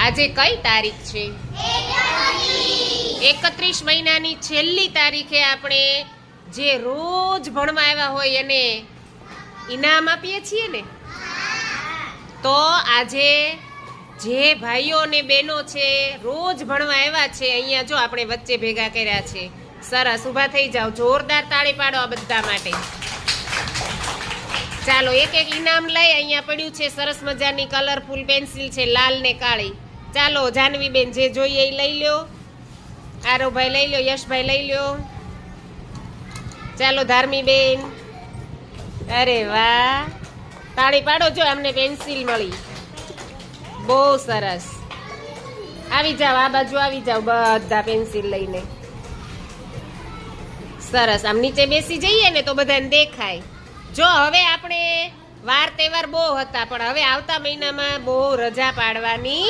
આજે કઈ તારીખ છે? 31 મહિનાની છેલ્લી તારીખે આપણે જે રોજ ભણવા આવ્યા હોય એને ઇનામ આપીએ છીએ ને. તો આજે જે ભાઈઓ અને બહેનો છે રોજ ભણવા આવ્યા છે, અહીંયા જો આપણે વચ્ચે ભેગા કર્યા છે. સરસ, ઊભા થઈ જાઓ, જોરદાર તાળી પાડો આ બધા માટે. ચાલો એક એક ઇનામ લઈ. અહીંયા પડ્યું છે સરસ મજાની કલરફુલ પેન્સિલ છે, લાલ ને કાળી. ચાલો જાનવીબેન જે જોઈએ એ લઈ લ્યો. આરવભાઈ લઈ લ્યો, યશભાઈ લઈ લ્યો. ચાલો ધાર્મીબેન, અરે વાહ, તાળી પાડો. જો અમને પેન્સિલ મળી, બહુ સરસ. આવી જાઓ, આ બાજુ આવી જાઓ બધા પેન્સિલ લઈને. સરસ, આમ નીચે બેસી જઈએ ને તો બધાને દેખાય. જો હવે આપણે વાર તહેવાર બહુ હતા, પણ હવે આવતા મહિનામાં બહુ રજા પાડવાની